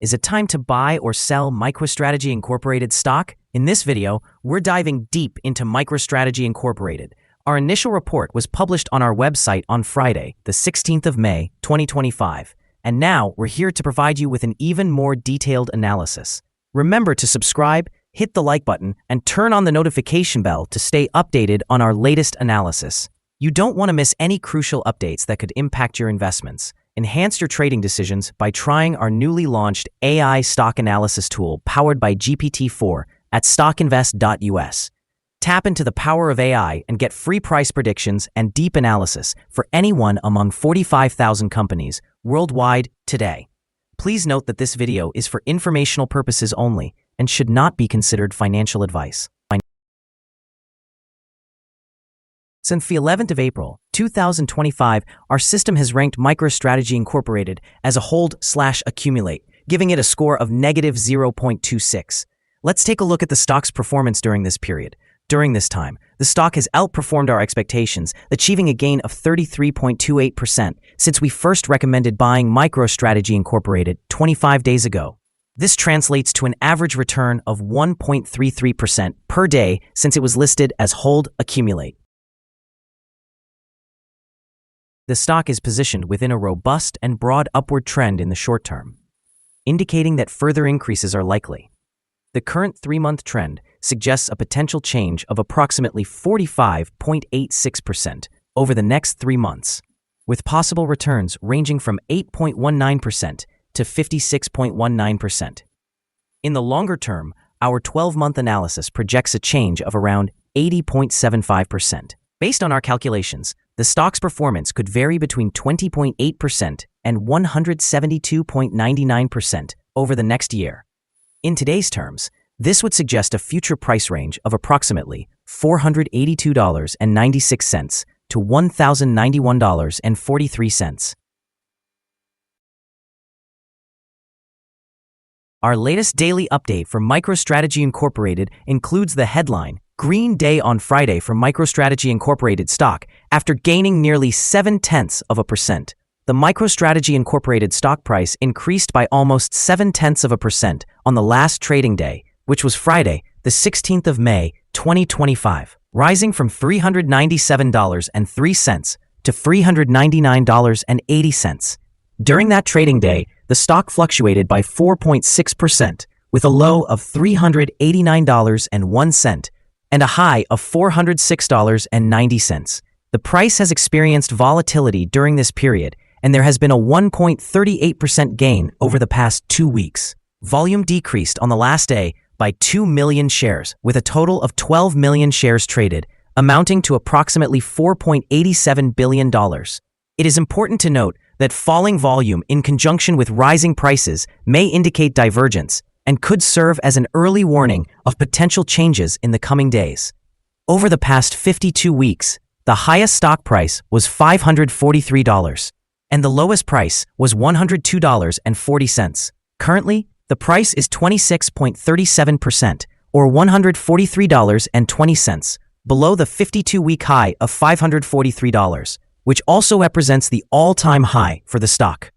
Is it time to buy or sell MicroStrategy Incorporated stock? In this video, we're diving deep into MicroStrategy Incorporated. Our initial report was published on our website on Friday, the 16th of May, 2025. And now we're here to provide you with an even more detailed analysis. Remember to subscribe, hit the like button, and turn on the notification bell to stay updated on our latest analysis. You don't want to miss any crucial updates that could impact your investments. Enhance your trading decisions by trying our newly launched AI stock analysis tool powered by GPT-4 at StockInvest.us. Tap into the power of AI and get free price predictions and deep analysis for anyone among 45,000 companies worldwide today. Please note that this video is for informational purposes only and should not be considered financial advice. Since the 11th of April, 2025, our system has ranked MicroStrategy Incorporated as a hold/accumulate, giving it a score of -0.26. Let's take a look at the stock's performance during this period. During this time, the stock has outperformed our expectations, achieving a gain of 33.28% since we first recommended buying MicroStrategy Incorporated 25 days ago. This translates to an average return of 1.33% per day since it was listed as hold/accumulate. The stock is positioned within a robust and broad upward trend in the short term, indicating that further increases are likely. The current 3-month trend suggests a potential change of approximately 45.86% over the next 3 months, with possible returns ranging from 8.19% to 56.19%. In the longer term, our 12-month analysis projects a change of around 80.75%. Based on our calculations, the stock's performance could vary between 20.8% and 172.99% over the next year. In today's terms, this would suggest a future price range of approximately $482.96 to $1,091.43. Our latest daily update for MicroStrategy Incorporated includes the headline, Green Day on Friday for MicroStrategy Incorporated stock after gaining nearly 0.7%. The MicroStrategy Incorporated stock price increased by almost 0.7% on the last trading day, which was Friday, the 16th of May, 2025, rising from $397.03 to $399.80. During that trading day, the stock fluctuated by 4.6%, with a low of $389.01 and a high of $406.90. The price has experienced volatility during this period, and there has been a 1.38% gain over the past 2 weeks. Volume decreased on the last day by 2 million shares, with a total of 12 million shares traded, amounting to approximately $4.87 billion. It is important to note that falling volume in conjunction with rising prices may indicate divergence and could serve as an early warning of potential changes in the coming days. Over the past 52 weeks, the highest stock price was $543, and the lowest price was $102.40. Currently, the price is 26.37%, or $143.20, below the 52-week high of $543, which also represents the all-time high for the stock.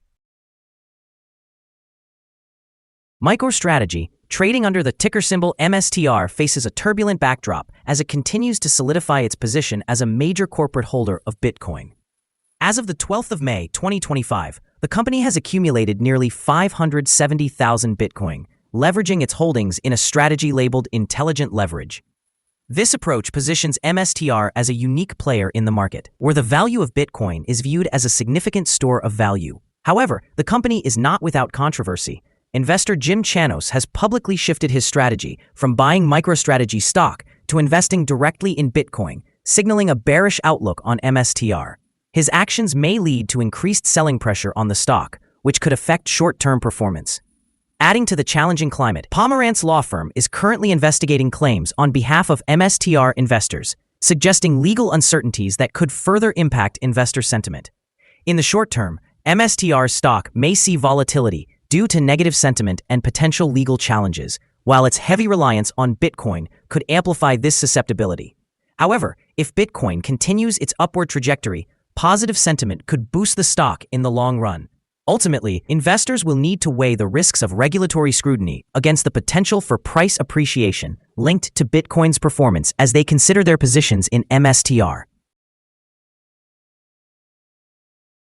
MicroStrategy, trading under the ticker symbol MSTR, faces a turbulent backdrop as it continues to solidify its position as a major corporate holder of Bitcoin. As of the 12th of May, 2025, the company has accumulated nearly 570,000 Bitcoin, leveraging its holdings in a strategy labeled Intelligent Leverage. This approach positions MSTR as a unique player in the market, where the value of Bitcoin is viewed as a significant store of value. However, the company is not without controversy. Investor Jim Chanos has publicly shifted his strategy from buying MicroStrategy stock to investing directly in Bitcoin, signaling a bearish outlook on MSTR. His actions may lead to increased selling pressure on the stock, which could affect short-term performance. Adding to the challenging climate, Pomerantz Law Firm is currently investigating claims on behalf of MSTR investors, suggesting legal uncertainties that could further impact investor sentiment. In the short term, MSTR's stock may see volatility due to negative sentiment and potential legal challenges, while its heavy reliance on Bitcoin could amplify this susceptibility. However, if Bitcoin continues its upward trajectory, positive sentiment could boost the stock in the long run. Ultimately, investors will need to weigh the risks of regulatory scrutiny against the potential for price appreciation linked to Bitcoin's performance as they consider their positions in MSTR.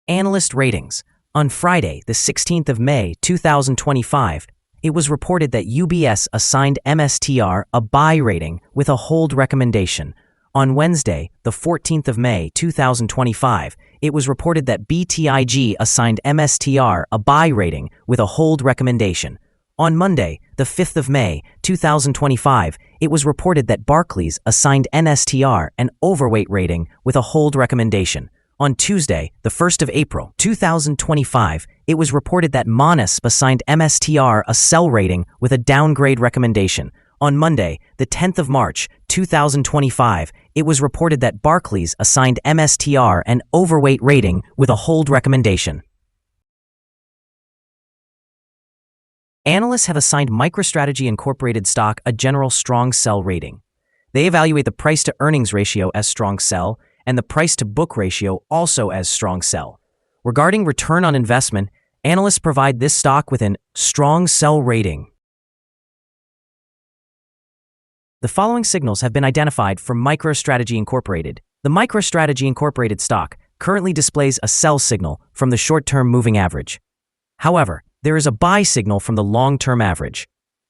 Analyst ratings. On Friday, the 16th of May, 2025, it was reported that UBS assigned MSTR a buy rating with a hold recommendation. On Wednesday, the 14th of May, 2025, it was reported that BTIG assigned MSTR a buy rating with a hold recommendation. On Monday, the 5th of May, 2025, it was reported that Barclays assigned MSTR an overweight rating with a hold recommendation. On Tuesday, the 1st of April, 2025, it was reported that Monex assigned MSTR a sell rating with a downgrade recommendation. On Monday, the 10th of March, 2025, it was reported that Barclays assigned MSTR an overweight rating with a hold recommendation. Analysts have assigned MicroStrategy Incorporated stock a general strong sell rating. They evaluate the price-to-earnings ratio as strong sell and the price-to-book ratio also as strong sell. Regarding return on investment, analysts provide this stock with an strong sell rating. The following signals have been identified for MicroStrategy Incorporated. The MicroStrategy Incorporated stock currently displays a sell signal from the short-term moving average. However, there is a buy signal from the long-term average.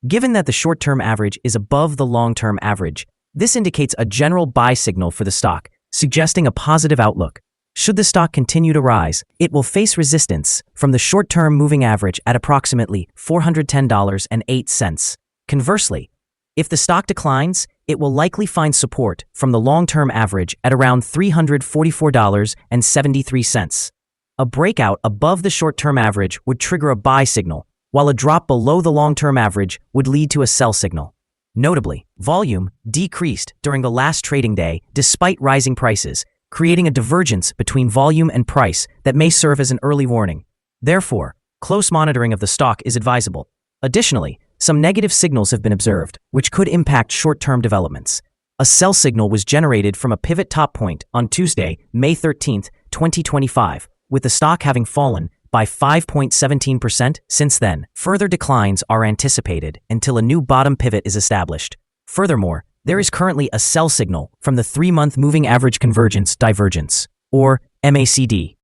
Given that the short-term average is above the long-term average, this indicates a general buy signal for the stock, suggesting a positive outlook. Should the stock continue to rise, it will face resistance from the short-term moving average at approximately $410.08. Conversely, if the stock declines, it will likely find support from the long-term average at around $344.73. A breakout above the short-term average would trigger a buy signal, while a drop below the long-term average would lead to a sell signal. Notably, volume decreased during the last trading day despite rising prices, creating a divergence between volume and price that may serve as an early warning. Therefore, close monitoring of the stock is advisable. Additionally, some negative signals have been observed, which could impact short-term developments. A sell signal was generated from a pivot top point on Tuesday, May 13, 2025, with the stock having fallen by 5.17% since then. Further declines are anticipated until a new bottom pivot is established. Furthermore, there is currently a sell signal from the 3-month moving average convergence divergence, or MACD.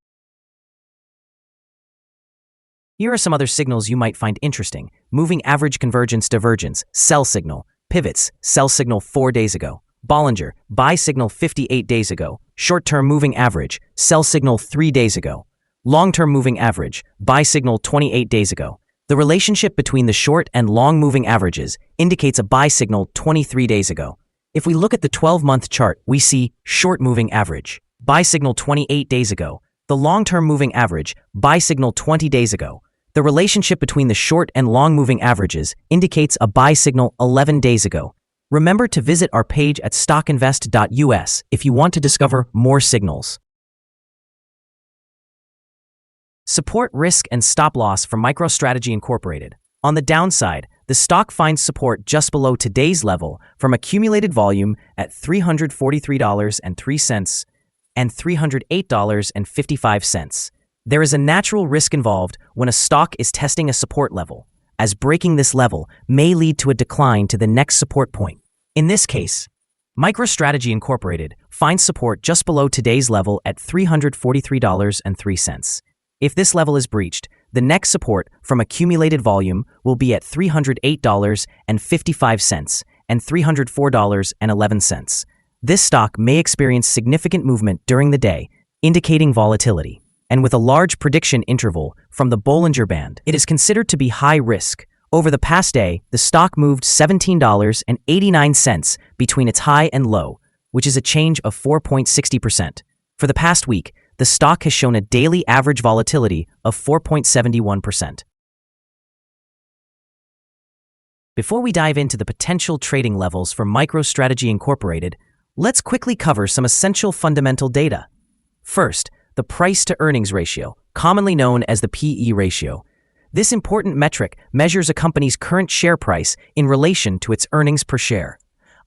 Here are some other signals you might find interesting. Moving average convergence divergence, sell signal. Pivots, sell signal 4 days ago. Bollinger, buy signal 58 days ago. Short-term moving average, sell signal 3 days ago. Long-term moving average, buy signal 28 days ago. The relationship between the short and long moving averages indicates a buy signal 23 days ago. If we look at the 12-month chart, we see short moving average, buy signal 28 days ago. The long-term moving average, buy signal 20 days ago. The relationship between the short and long moving averages indicates a buy signal 11 days ago. Remember to visit our page at StockInvest.us if you want to discover more signals. Support, risk, and stop loss for MicroStrategy Incorporated. On the downside, the stock finds support just below today's level from accumulated volume at $343.03 and $308.55. There is a natural risk involved when a stock is testing a support level, as breaking this level may lead to a decline to the next support point. In this case, MicroStrategy Incorporated finds support just below today's level at $343.03. If this level is breached, the next support from accumulated volume will be at $308.55 and $304.11. This stock may experience significant movement during the day, indicating volatility. And with a large prediction interval from the Bollinger Band, it is considered to be high risk. Over the past day, the stock moved $17.89 between its high and low, which is a change of 4.60%. For the past week, the stock has shown a daily average volatility of 4.71%. Before we dive into the potential trading levels for MicroStrategy Incorporated, let's quickly cover some essential fundamental data. First, the price-to-earnings ratio, commonly known as the PE ratio. This important metric measures a company's current share price in relation to its earnings per share.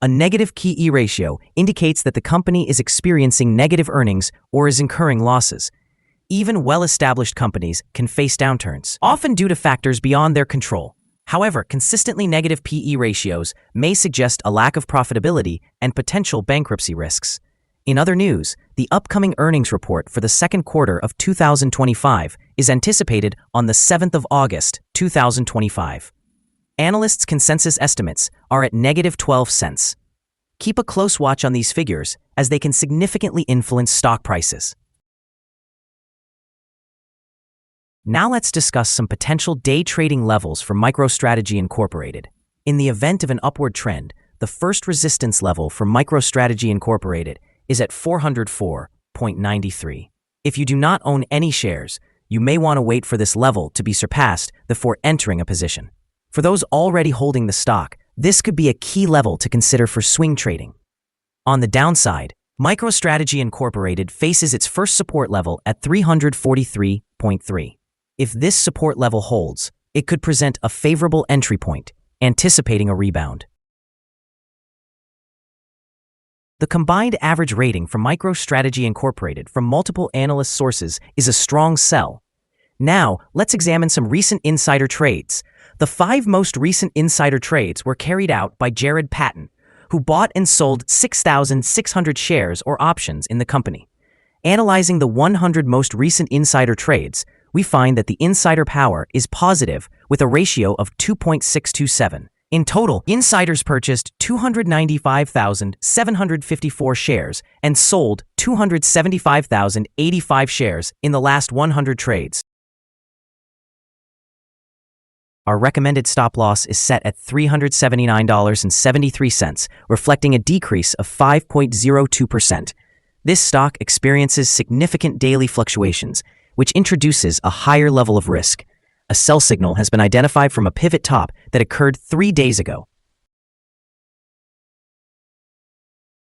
A negative PE ratio indicates that the company is experiencing negative earnings or is incurring losses. Even well-established companies can face downturns, often due to factors beyond their control. However, consistently negative PE ratios may suggest a lack of profitability and potential bankruptcy risks. In other news, the upcoming earnings report for the second quarter of 2025 is anticipated on the 7th of August, 2025. Analysts' consensus estimates are at -12 cents. Keep a close watch on these figures as they can significantly influence stock prices. Now let's discuss some potential day trading levels for MicroStrategy Incorporated. In the event of an upward trend, the first resistance level for MicroStrategy Incorporated is at 404.93. If you do not own any shares, you may want to wait for this level to be surpassed before entering a position. For those already holding the stock, this could be a key level to consider for swing trading. On the downside, MicroStrategy Incorporated faces its first support level at 343.3. If this support level holds, it could present a favorable entry point, anticipating a rebound. The combined average rating for MicroStrategy Incorporated from multiple analyst sources is a strong sell. Now, let's examine some recent insider trades. The 5 most recent insider trades were carried out by Jared Patton, who bought and sold 6,600 shares or options in the company. Analyzing the 100 most recent insider trades, we find that the insider power is positive with a ratio of 2.627. In total, insiders purchased 295,754 shares and sold 275,085 shares in the last 100 trades. Our recommended stop loss is set at $379.73, reflecting a decrease of 5.02%. This stock experiences significant daily fluctuations, which introduces a higher level of risk. A sell signal has been identified from a pivot top that occurred 3 days ago.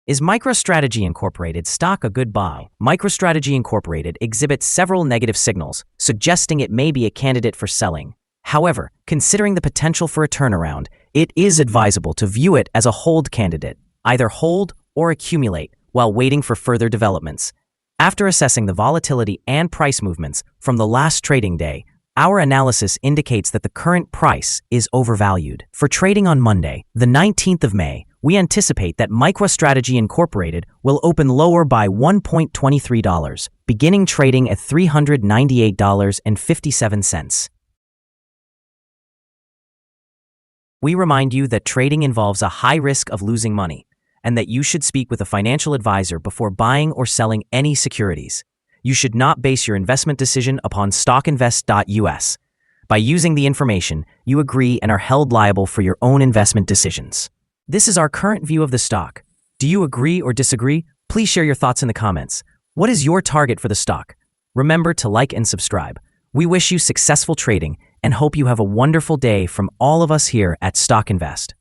Is MicroStrategy Incorporated stock a good buy? MicroStrategy Incorporated exhibits several negative signals, suggesting it may be a candidate for selling. However, considering the potential for a turnaround, it is advisable to view it as a hold candidate, either hold or accumulate while waiting for further developments. After assessing the volatility and price movements from the last trading day, our analysis indicates that the current price is overvalued. For trading on Monday, the 19th of May, we anticipate that MicroStrategy Incorporated will open lower by $1.23, beginning trading at $398.57. We remind you that trading involves a high risk of losing money, and that you should speak with a financial advisor before buying or selling any securities. You should not base your investment decision upon StockInvest.us. By using the information, you agree and are held liable for your own investment decisions. This is our current view of the stock. Do you agree or disagree? Please share your thoughts in the comments. What is your target for the stock? Remember to like and subscribe. We wish you successful trading and hope you have a wonderful day from all of us here at StockInvest.